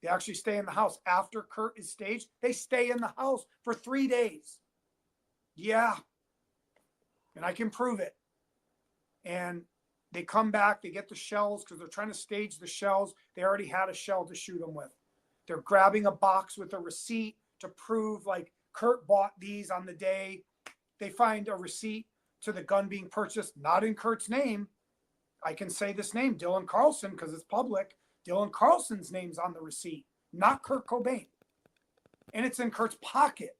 They actually stay in the house. After Kurt is staged, they stay in the house for 3 days. Yeah. And I can prove it. And they come back, they get the shells because they're trying to stage the shells. They already had a shell to shoot them with. They're grabbing a box with a receipt to prove like Kurt bought these on the day. They find a receipt to the gun being purchased, not in Kurt's name. I can say this name, Dylan Carlson, because it's public. Dylan Carlson's name's on the receipt, not Kurt Cobain. And it's in Kurt's pocket.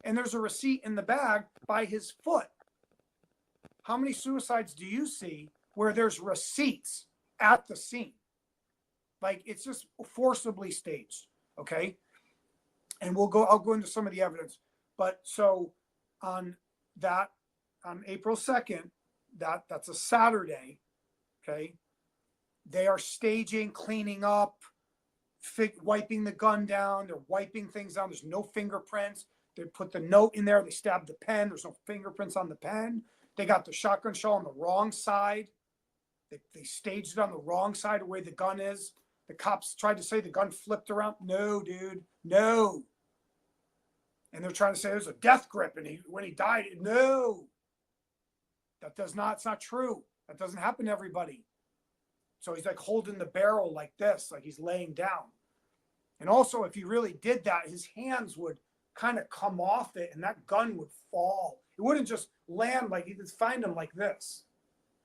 And there's a receipt in the bag by his foot. How many suicides do you see where there's receipts at the scene? Like, it's just forcibly staged, okay? And I'll go into some of the evidence. But so on April 2nd, that's a Saturday, okay? They are staging, cleaning up, wiping the gun down. They're wiping things down. There's no fingerprints. They put the note in there. They stabbed the pen. There's no fingerprints on the pen. They got the shotgun shell on the wrong side. They staged it on the wrong side of where the gun is. The cops tried to say the gun flipped around. No, dude, no. And they're trying to say there's a death grip and when he died, no. It's not true. That doesn't happen to everybody. So he's like holding the barrel like this, like he's laying down. And also, if he really did that, his hands would kind of come off it and that gun would fall. It wouldn't just land like, you could find him like this.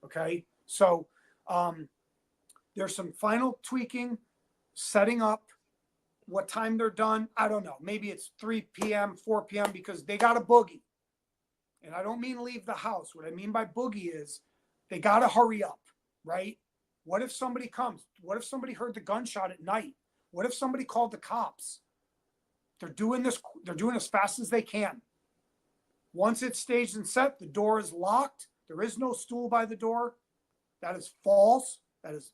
Okay. So there's some final tweaking, setting up. What time they're done, I don't know. Maybe it's 3 p.m., 4 p.m. because they got a boogie. And I don't mean leave the house. What I mean by boogie is they got to hurry up, right? What if somebody comes? What if somebody heard the gunshot at night? What if somebody called the cops? They're doing as fast as they can. Once it's staged and set, the door is locked. There is no stool by the door. That is false. That is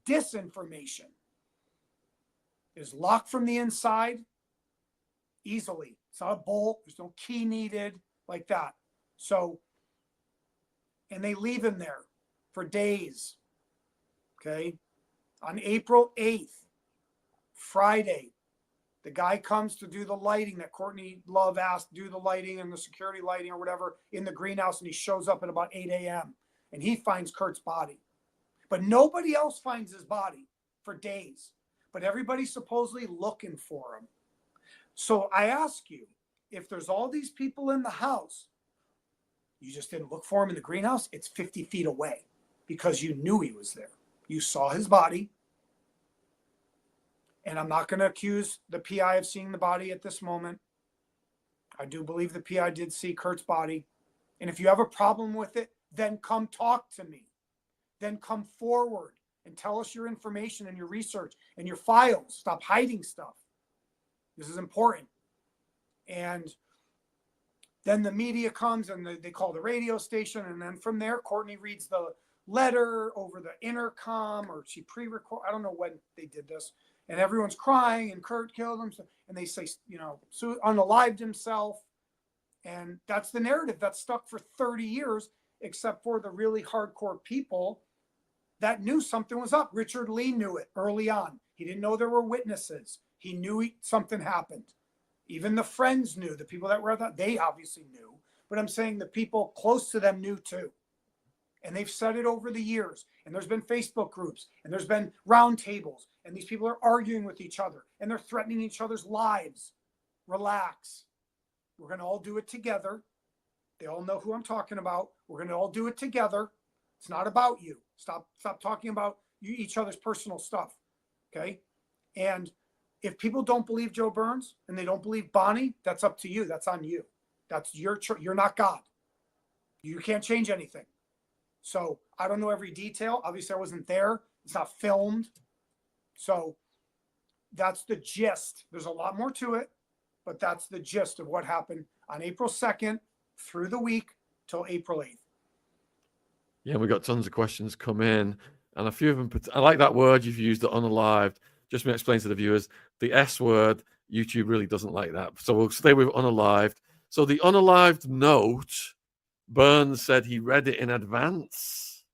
disinformation. It is locked from the inside easily. It's not a bolt. There's no key needed like that. So, and they leave him there for days. Okay. On April 8th, Friday, the guy comes to do the lighting that Courtney Love asked, do the lighting and the security lighting or whatever in the greenhouse. And he shows up at about 8 a.m. and he finds Kurt's body. But nobody else finds his body for days. But everybody's supposedly looking for him. So I ask you, if there's all these people in the house, you just didn't look for him in the greenhouse, it's 50 feet away because you knew he was there. You saw his body. And I'm not going to accuse the PI of seeing the body at this moment. I do believe the PI did see Kurt's body. And if you have a problem with it, then come talk to me. Then come forward and tell us your information and your research and your files. Stop hiding stuff. This is important. And then the media comes and they call the radio station. And then from there, Courtney reads the letter over the intercom, or she pre-record. I don't know when they did this. And everyone's crying and Kurt killed him. And they say, unalived himself. And that's the narrative that's stuck for 30 years, except for the really hardcore people that knew something was up. Richard Lee knew it early on. He didn't know there were witnesses. He knew something happened. Even the friends knew. The people that were at that, they obviously knew. But I'm saying the people close to them knew too. And they've said it over the years. And there's been Facebook groups. And there's been round tables. And these people are arguing with each other. And they're threatening each other's lives. Relax. We're going to all do it together. They all know who I'm talking about. We're going to all do it together. It's not about you. Stop talking about each other's personal stuff. Okay? And if people don't believe Joe Burns and they don't believe Bonnie, that's up to you. That's on you. That's your choice. You're not God. You can't change anything. So I don't know every detail. Obviously, I wasn't there. It's not filmed. So that's the gist. There's a lot more to it, but that's the gist of what happened on April 2nd through the week till April 8th. Yeah, we got tons of questions come in, and a few of them. I like that word you've used, the unalived. Just to explain to the viewers, the S word, YouTube really doesn't like that. So we'll stay with unalived. So the unalived note, Burns said he read it in advance.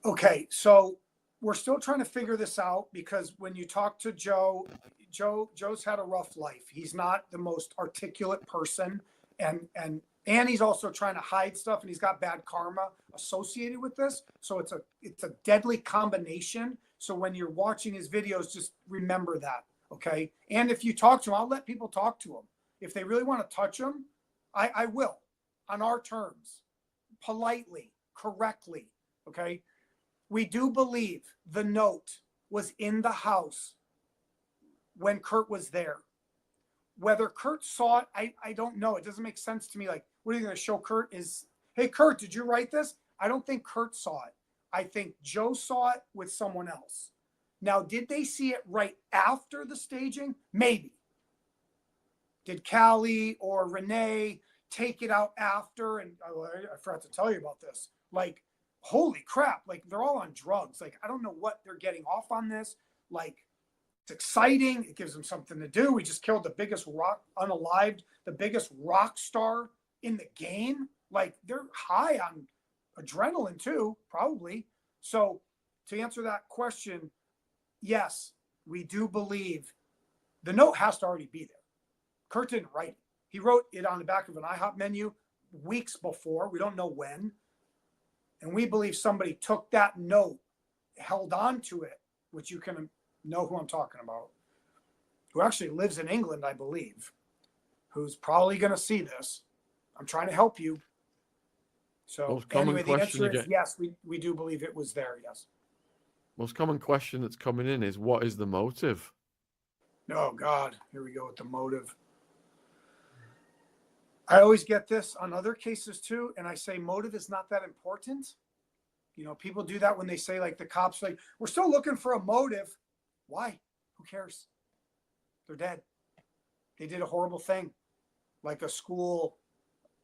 Okay, so we're still trying to figure this out, because when you talk to Joe's had a rough life. He's not the most articulate person, and he's also trying to hide stuff, and he's got bad karma associated with this. So it's a deadly combination. So when you're watching his videos, just remember that, okay? And if you talk to him, I'll let people talk to him. If they really want to touch him, I will, on our terms, politely, correctly, okay? We do believe the note was in the house when Kurt was there. Whether Kurt saw it, I don't know. It doesn't make sense to me. Like, what are you going to show Kurt? Hey, Kurt, did you write this? I don't think Kurt saw it. I think Joe saw it with someone else. Now, did they see it right after the staging? Maybe. Did Callie or Renee take it out after? And I forgot to tell you about this. Like, holy crap. Like, they're all on drugs. Like, I don't know what they're getting off on this. Like, it's exciting. It gives them something to do. We just killed the biggest the biggest rock star in the game. Like, they're high on adrenaline too, probably. So to answer that question, yes, we do believe the note has to already be there. Kurt didn't write it. He wrote it on the back of an IHOP menu weeks before. We don't know when. And we believe somebody took that note, held on to it, which you can know who I'm talking about, who actually lives in England, I believe, who's probably going to see this. I'm trying to help you. So anyway, the answer is yes, we do believe it was there, yes. Most common question that's coming in is, what is the motive? Oh, God, here we go with the motive. I always get this on other cases too, and I say motive is not that important. You know, people do that when they say, like, the cops, like, we're still looking for a motive. Why? Who cares? They're dead. They did a horrible thing, like a school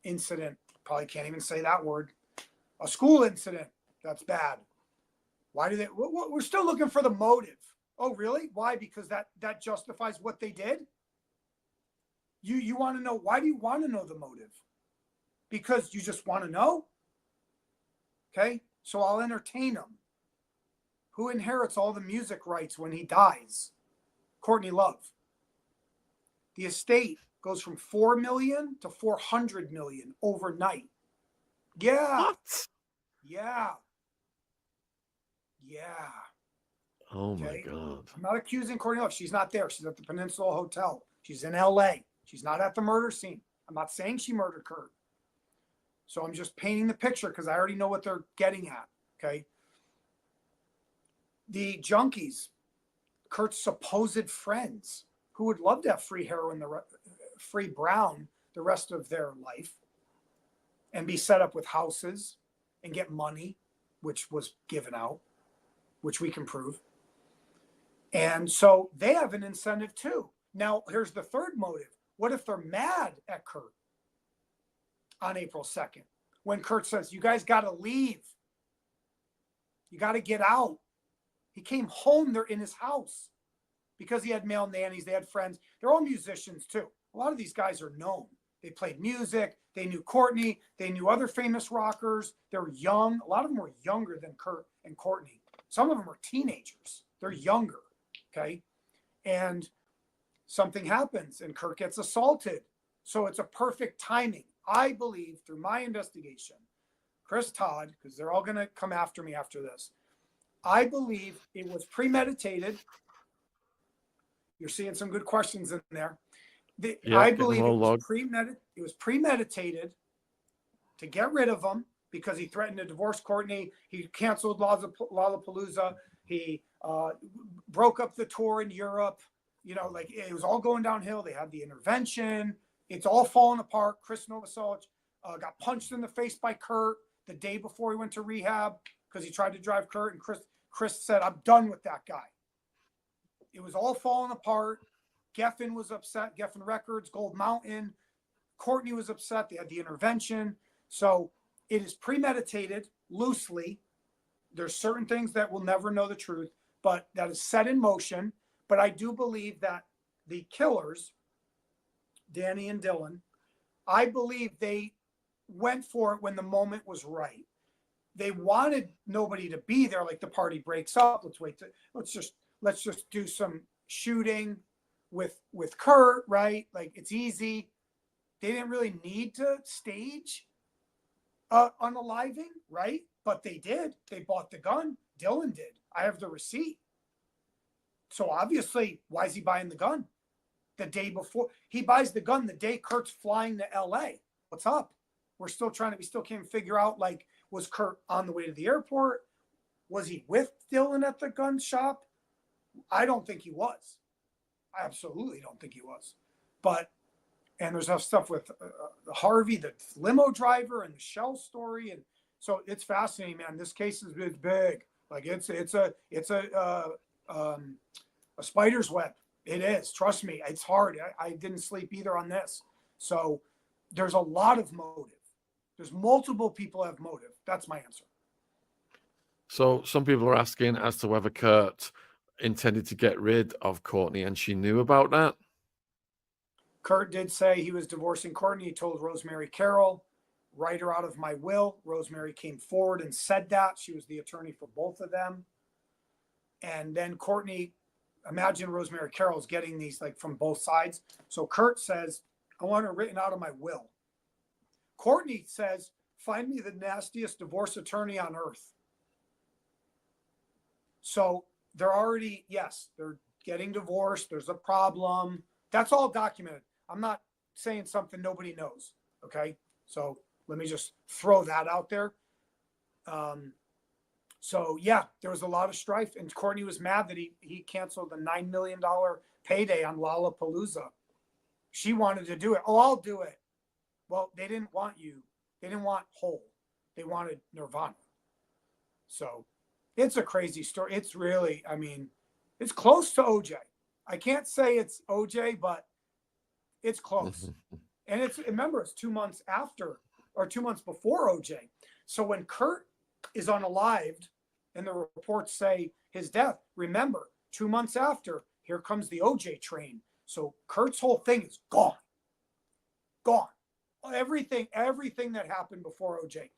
incident. Probably can't even say that word. A school incident. That's bad. Why do they? We're still looking for the motive. Oh, really? Why? Because that justifies what they did? You want to know, why do you want to know the motive? Because you just want to know? Okay, so I'll entertain them. Who inherits all the music rights when he dies? Courtney Love. The estate goes from 4 million to 400 million overnight. Yeah. What? Yeah. Yeah. Oh, okay. My God. I'm not accusing Courtney Love. She's not there. She's at the Peninsula Hotel. She's in LA. She's not at the murder scene. I'm not saying she murdered Kurt. So I'm just painting the picture because I already know what they're getting at. Okay. The junkies, Kurt's supposed friends, who would love to have free heroin, free brown the rest of their life, and be set up with houses and get money, which was given out, which we can prove. And so they have an incentive too. Now, here's the third motive. What if they're mad at Kurt on April 2nd when Kurt says, you guys got to leave. You got to get out. He came home. They're in his house because he had male nannies. They had friends. They're all musicians too. A lot of these guys are known. They played music. They knew Courtney. They knew other famous rockers. They're young. A lot of them were younger than Kurt and Courtney. Some of them were teenagers. They're younger. Okay. And something happens and Kurt gets assaulted. So it's a perfect timing. I believe through my investigation, Chris, Todd, because they're all going to come after me after this. I believe it was premeditated. You're seeing some good questions in there. I believe it was premeditated to get rid of him because he threatened to divorce Courtney. He canceled Lollapalooza. He broke up the tour in Europe. You know, like it was all going downhill. They had the intervention. It's all falling apart. Chris Novoselic got punched in the face by Kurt the day before he went to rehab because he tried to drive Kurt. And Chris said, I'm done with that guy. It was all falling apart. Geffen was upset. Geffen Records, Gold Mountain. Courtney was upset. They had the intervention. So it is premeditated loosely. There's certain things that we'll never know the truth, but that is set in motion. But I do believe that the killers, Danny and Dylan, I believe they went for it when the moment was right. they wanted nobody to be there. Like the party breaks up. Let's just do some shooting with Kurt, right? Like it's easy. They didn't really need to stage unaliving, right? But they did. They bought the gun. Dylan did. I have the receipt. So obviously, why is he buying the gun? The day before he buys the gun, the day Kurt's flying to LA. What's up? We still can't figure out, like, was Kurt on the way to the airport? Was he with Dylan at the gun shop? I don't think he was. I absolutely don't think he was. But, and there's stuff with Harvey, the limo driver, and the shell story. And so it's fascinating, man. This case is big. Like it's a spider's web. It is. Trust me. It's hard. I didn't sleep either on this. So there's a lot of motive. There's multiple people have motive. That's my answer. So some people are asking as to whether Kurt intended to get rid of Courtney and she knew about that. Kurt did say he was divorcing Courtney. He told Rosemary Carroll, write her out of my will. Rosemary came forward and said that. She was the attorney for both of them. And then Courtney, imagine Rosemary Carroll's getting these like from both sides. So Kurt says, I want her written out of my will. Courtney says, find me the nastiest divorce attorney on earth. So they're already, yes, they're getting divorced. There's a problem. That's all documented. I'm not saying something nobody knows. Okay. So let me just throw that out there. So yeah, there was a lot of strife, and Courtney was mad that he canceled the $9 million payday on Lollapalooza. She wanted to do it. Oh, I'll do it. Well, they didn't want you. They didn't want Hole. They wanted Nirvana. So it's a crazy story. It's really, I mean, it's close to OJ. I can't say it's OJ, but it's close. And remember, it's 2 months after or 2 months before OJ. So when Kurt is unalived and the reports say his death, remember, 2 months after, here comes the OJ train. So Kurt's whole thing is gone. Gone. Everything that happened before OJ.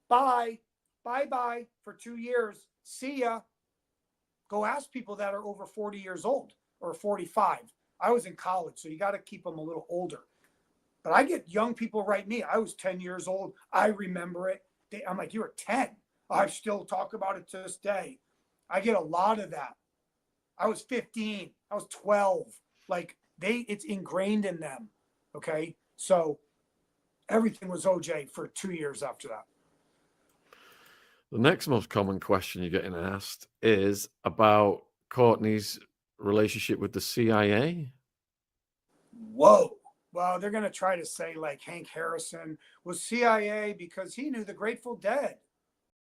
Bye for 2 years. See ya. Go ask people that are over 40 years old or 45. I was in college, so you got to keep them a little older. But I get young people write me. I was 10 years old. I remember it. I'm like, you were 10. I still talk about it to this day. I get a lot of that. I was 15. I was 12. Like it's ingrained in them. Okay. So everything was OJ for 2 years after that. The next most common question you're getting asked is about Courtney's relationship with the CIA. Whoa. Well, they're going to try to say like Hank Harrison was CIA because he knew the Grateful Dead.